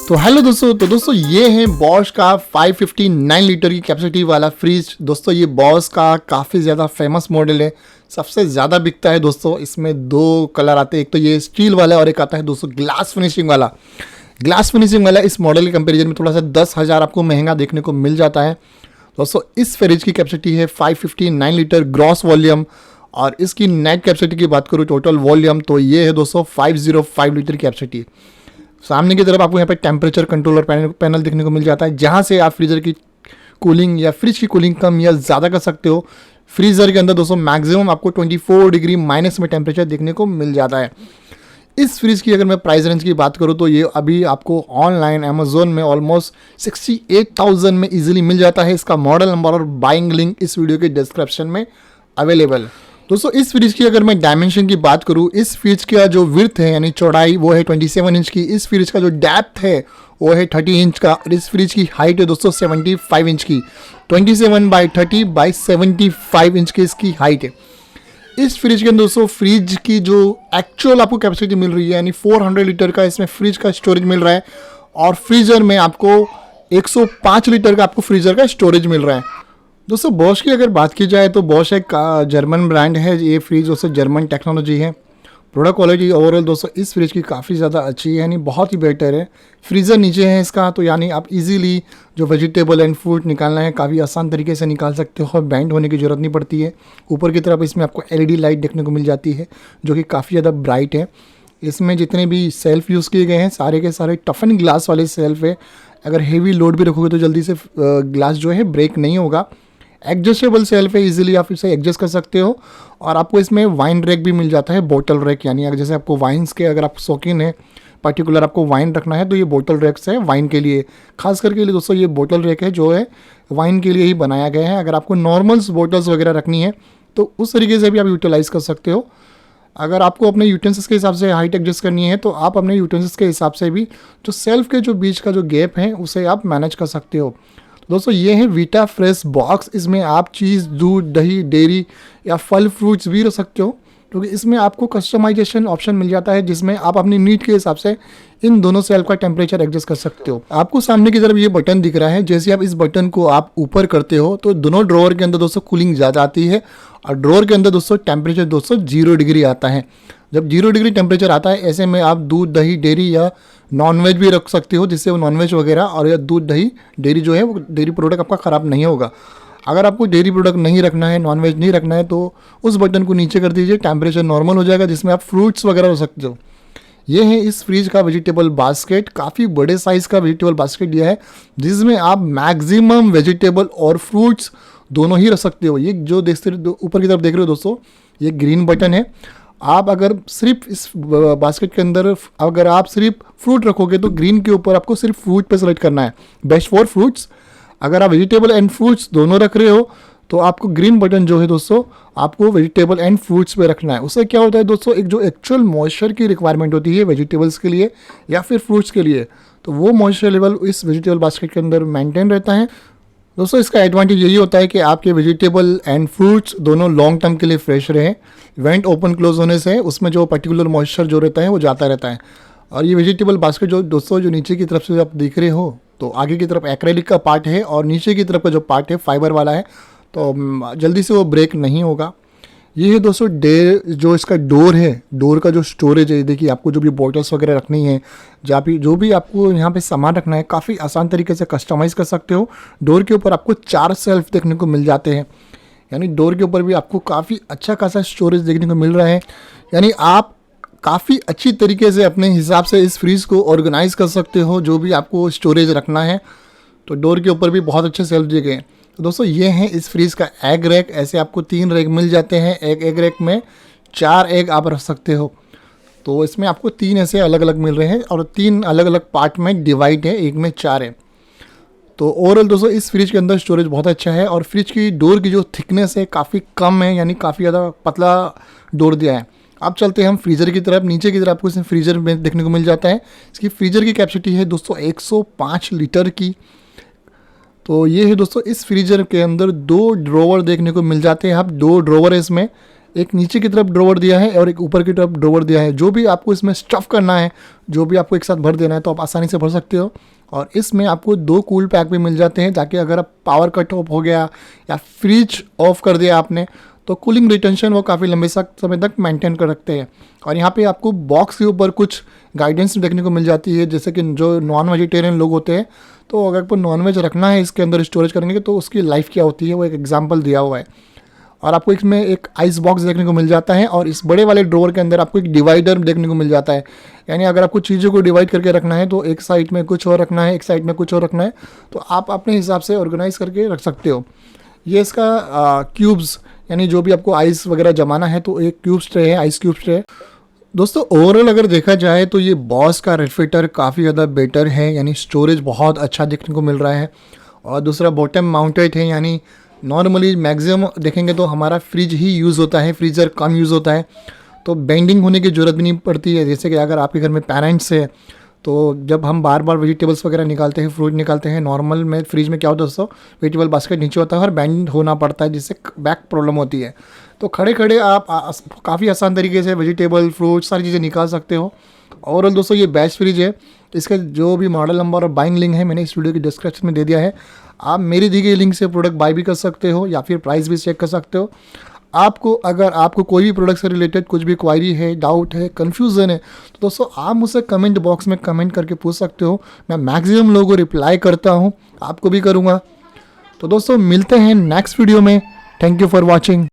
तो हेलो दोस्तों, ये है बॉश का 559 लीटर की कैपेसिटी वाला फ्रिज। दोस्तों ये बॉश का काफ़ी ज़्यादा फेमस मॉडल है, सबसे ज़्यादा बिकता है। दोस्तों इसमें दो कलर आते हैं, एक तो ये स्टील वाला है और एक आता है दोस्तों ग्लास फिनिशिंग वाला। ग्लास फिनिशिंग वाला इस मॉडल के कंपेरिजन में थोड़ा सा 10,000 आपको महंगा देखने को मिल जाता है। दोस्तों इस फ्रिज की कैपेसिटी है 559 लीटर ग्रॉस वॉल्यूम, और इसकी नेट कैपेसिटी की बात करूँ टोटल वॉल्यूम तो ये है दोस्तों 505 लीटर कैपेसिटी। सामने की तरफ आपको यहाँ पे टेम्परेचर कंट्रोलर पैनल देखने को मिल जाता है, जहाँ से आप फ्रीजर की कूलिंग या फ्रिज की कूलिंग कम या ज़्यादा कर सकते हो। फ्रीजर के अंदर दोस्तों मैक्सिमम आपको 24 डिग्री माइनस में टेम्परेचर देखने को मिल जाता है। इस फ्रिज की अगर मैं प्राइस रेंज की बात करूँ तो ये अभी आपको ऑनलाइन अमेजोन में ऑलमोस्ट 68,000 में इजीली मिल जाता है। इसका मॉडल नंबर और बाइंग लिंक इस वीडियो के डिस्क्रिप्शन में अवेलेबल है। दोस्तों इस फ्रिज की अगर मैं डायमेंशन की बात करूँ, इस फ्रिज का जो विड्थ है यानी चौड़ाई वो है 27 इंच की। इस फ्रिज का जो डेप्थ है वो है 30 इंच का, और इस फ्रिज की हाइट है दोस्तों 75 इंच की। 27/30/75 इंच की इसकी हाइट है। इस फ्रिज के अंदर दोस्तों फ्रिज की जो एक्चुअल आपको कैपेसिटी मिल रही है यानी 400 लीटर का इसमें फ्रिज का स्टोरेज मिल रहा है, और फ्रीजर में आपको 105 लीटर का आपको फ्रीजर का स्टोरेज मिल रहा है। दोस्तों बॉश की अगर बात की जाए तो बॉश एक जर्मन ब्रांड है। ये फ्रिज दोस्तों जर्मन टेक्नोलॉजी है। प्रोडक्ट क्वालिटी ओवरऑल दोस्तों इस फ्रिज की काफ़ी ज़्यादा अच्छी है, यानी बहुत ही बेटर है। फ्रीज़र नीचे है इसका, तो यानी आप इजीली जो वेजिटेबल एंड फ्रूट निकालना है काफ़ी आसान तरीके से निकाल सकते हो, बैंड होने की ज़रूरत नहीं पड़ती है। ऊपर की तरफ इसमें आपको LED लाइट देखने को मिल जाती है जो कि काफ़ी ज़्यादा ब्राइट है। इसमें जितने भी सेल्फ यूज़ किए गए हैं सारे के सारे टफन ग्लास वाले सेल्फ है। अगर हेवी लोड भी रखोगे तो जल्दी से ग्लास जो है ब्रेक नहीं होगा। एडजस्टेबल सेल्फ है, इजीली आप इसे एडजस्ट कर सकते हो। और आपको इसमें वाइन रैक भी मिल जाता है, बोतल रैक, यानी अगर जैसे आपको वाइन्स के अगर आप शौकीन है पर्टिकुलर आपको वाइन रखना है तो ये बोतल रैक्स है वाइन के लिए, खास करके लिए दोस्तों ये बोतल रैक है जो है वाइन के लिए ही बनाया गया है। अगर आपको नॉर्मल्स बोटल्स वगैरह रखनी है तो उस तरीके से भी आप यूटिलाइज़ कर सकते हो। अगर आपको अपने यूटेंसिल्स के हिसाब से हाइट एडजस्ट करनी है तो आप अपने यूटेंसिल्स के हिसाब से भी जो सेल्फ के जो बीच का जो गैप है उसे आप मैनेज कर सकते हो। दोस्तों ये है वीटा फ्रेश बॉक्स। इसमें आप चीज़, दूध, दही, डेयरी या फल फ्रूट्स भी रख सकते हो, क्योंकि इसमें आपको कस्टमाइजेशन ऑप्शन मिल जाता है जिसमें आप अपनी नीड के हिसाब से इन दोनों सेल्फ का टेम्परेचर एडजस्ट कर सकते हो। आपको सामने की तरफ ये बटन दिख रहा है, जैसे आप इस बटन को आप ऊपर करते हो तो दोनों ड्रॉअर के अंदर दोस्तों कूलिंग ज़्यादा आती है, और ड्रॉअर के अंदर दोस्तों टेम्परेचर दोस्तों 0 डिग्री आता है। जब 0 डिग्री टेम्परेचर आता है ऐसे में आप दूध, दही, डेयरी या नॉनवेज भी रख सकते हो, जिससे वो नॉनवेज वगैरह और या दूध, दही, डेयरी जो है वो डेयरी प्रोडक्ट आपका ख़राब नहीं होगा। अगर आपको डेयरी प्रोडक्ट नहीं रखना है, नॉनवेज नहीं रखना है तो उस बटन को नीचे कर दीजिए, टेम्परेचर नॉर्मल हो जाएगा, जिसमें आप फ्रूट्स वगैरह रख सकते हो। ये है इस फ्रिज का वेजिटेबल बास्केट। काफ़ी बड़े साइज़ का वेजिटेबल बास्केट दिया है जिसमें आप मैक्सिमम वेजिटेबल और फ्रूट्स दोनों ही रख सकते हो। ये जो देखते ऊपर की तरफ देख रहे हो दोस्तों, ये ग्रीन बटन है। आप अगर सिर्फ इस बास्केट के अंदर अगर आप सिर्फ फ्रूट रखोगे तो ग्रीन के ऊपर आपको सिर्फ फ्रूट पे सेलेक्ट करना है, बेस्ट फॉर फ्रूट्स। अगर आप वेजिटेबल एंड फ्रूट्स दोनों रख रहे हो तो आपको ग्रीन बटन जो है दोस्तों आपको वेजिटेबल एंड फ्रूट्स पे रखना है। उससे क्या होता है दोस्तों, एक जो एक्चुअल मॉइस्चर की रिक्वायरमेंट होती है वेजिटेबल्स के लिए या फिर फ्रूट्स के लिए, तो वो मॉइस्चर लेवल इस वेजिटेबल बास्केट के अंदर मेंटेन रहता है। दोस्तों इसका एडवांटेज यही होता है कि आपके वेजिटेबल एंड फ्रूट्स दोनों लॉन्ग टर्म के लिए फ्रेश रहे। वेंट ओपन क्लोज होने से उसमें जो पर्टिकुलर मॉइस्चर जो रहता है वो जाता रहता है। और ये वेजिटेबल बास्केट जो दोस्तों जो नीचे की तरफ से आप देख रहे हो तो आगे की तरफ एक्रेलिक का पार्ट है और नीचे की तरफ का जो पार्ट है फाइबर वाला है, तो जल्दी से वो ब्रेक नहीं होगा। ये है दोस्तों जो इसका डोर है, डोर का जो स्टोरेज है, देखिए आपको जो भी बॉटल्स वगैरह रखनी है, जो भी आपको यहाँ पे सामान रखना है काफ़ी आसान तरीके से कस्टमाइज़ कर सकते हो। डोर के ऊपर आपको 4 सेल्फ देखने को मिल जाते हैं, यानी डोर के ऊपर भी आपको काफ़ी अच्छा खासा स्टोरेज देखने को मिल रहा है। यानी आप काफ़ी अच्छी तरीके से अपने हिसाब से इस फ्रीज को ऑर्गेनाइज कर सकते हो, जो भी आपको स्टोरेज रखना है। तो डोर के ऊपर भी बहुत अच्छे सेल्फ दिए गए हैं। तो दोस्तों ये है इस फ्रीज का एग रैक। ऐसे आपको 3 रैक मिल जाते हैं, एक एग रैक में 4 एग आप रख सकते हो। तो इसमें आपको 3 ऐसे अलग अलग मिल रहे हैं और 3 अलग अलग पार्ट में डिवाइड है, एक में 4 है। तो ओवरऑल दोस्तों इस फ्रिज के अंदर स्टोरेज बहुत अच्छा है, और फ्रिज की डोर की जो थिकनेस है काफ़ी कम है, यानी काफ़ी ज़्यादा पतला डोर दिया है। अब चलते हैं हम फ्रीज़र की तरफ। नीचे की तरफ आपको इसमें फ्रीज़र में देखने को मिल जाता है। इसकी फ्रीज़र की कैपेसिटी है दोस्तों 105 लीटर की। तो ये है दोस्तों इस फ्रीजर के अंदर 2 ड्रॉवर देखने को मिल जाते हैं। अब 2 ड्रॉवर है इसमें, एक नीचे की तरफ ड्रॉवर दिया है और एक ऊपर की तरफ ड्रॉवर दिया है। जो भी आपको इसमें स्टफ़ करना है, जो भी आपको एक साथ भर देना है तो आप आसानी से भर सकते हो। और इसमें आपको 2 कूल पैक भी मिल जाते हैं, ताकि अगर आप पावर कट ऑफ हो गया या फ्रिज ऑफ कर दिया आपने तो कूलिंग रिटेंशन वो काफ़ी लंबे समय तक मेंटेन कर रखते हैं। और यहाँ पे आपको बॉक्स के ऊपर कुछ गाइडेंस देखने को मिल जाती है, जैसे कि जो नॉन वेजिटेरियन लोग होते हैं तो अगर आपको नॉन वेज रखना है इसके अंदर स्टोरेज करने के तो उसकी लाइफ क्या होती है वो एक एग्जाम्पल दिया हुआ है। और आपको इसमें एक आइस बॉक्स देखने को मिल जाता है और इस बड़े वाले ड्रॉवर के अंदर आपको एक डिवाइडर देखने को मिल जाता है। यानी अगर आपको चीज़ों को डिवाइड करके रखना है तो एक साइड में कुछ और रखना है, एक साइड में कुछ और रखना है, तो आप अपने हिसाब से ऑर्गेनाइज करके रख सकते हो। ये इसका क्यूब्स यानी जो भी आपको आइस वगैरह जमाना है तो एक क्यूब्स ट्रे है, आइस क्यूब्स ट्रे। दोस्तों ओवरऑल अगर देखा जाए तो ये बॉस का रेफ्रिजरेटर काफ़ी ज़्यादा बेटर है, यानी स्टोरेज बहुत अच्छा देखने को मिल रहा है। और दूसरा बॉटम माउंटेड है, यानी नॉर्मली मैक्सिमम देखेंगे तो हमारा फ्रिज ही यूज़ होता है, फ्रीज़र कम यूज़ होता है, तो बेंडिंग होने की ज़रूरत भी नहीं पड़ती है। जैसे कि अगर आपके घर में पेरेंट्स है तो जब हम बार बार वेजिटेबल्स वगैरह निकालते हैं, फ्रूट निकालते हैं, नॉर्मल में फ्रिज में क्या होता है दोस्तों, वेजिटेबल बास्केट नीचे होता है और बेंड होना पड़ता है जिससे बैक प्रॉब्लम होती है। तो खड़े खड़े आप काफ़ी आसान तरीके से वेजिटेबल फ्रूट सारी चीज़ें निकाल सकते हो। ओवरऑल दोस्तों ये बेस्ट फ्रिज है। इसका जो भी मॉडल नंबर और बाइंग लिंक है मैंने इस वीडियो के डिस्क्रिप्शन में दे दिया है। आप मेरी दी गई लिंक से प्रोडक्ट बाय भी कर सकते हो या फिर प्राइस भी चेक कर सकते हो। अगर आपको कोई भी प्रोडक्ट से रिलेटेड कुछ भी क्वायरी है, डाउट है, कन्फ्यूज़न है तो दोस्तों आप मुझसे कमेंट बॉक्स में कमेंट करके पूछ सकते हो। मैं मैक्सिमम लोगों को रिप्लाई करता हूँ, आपको भी करूँगा। तो दोस्तों मिलते हैं नेक्स्ट वीडियो में। Thank you for watching.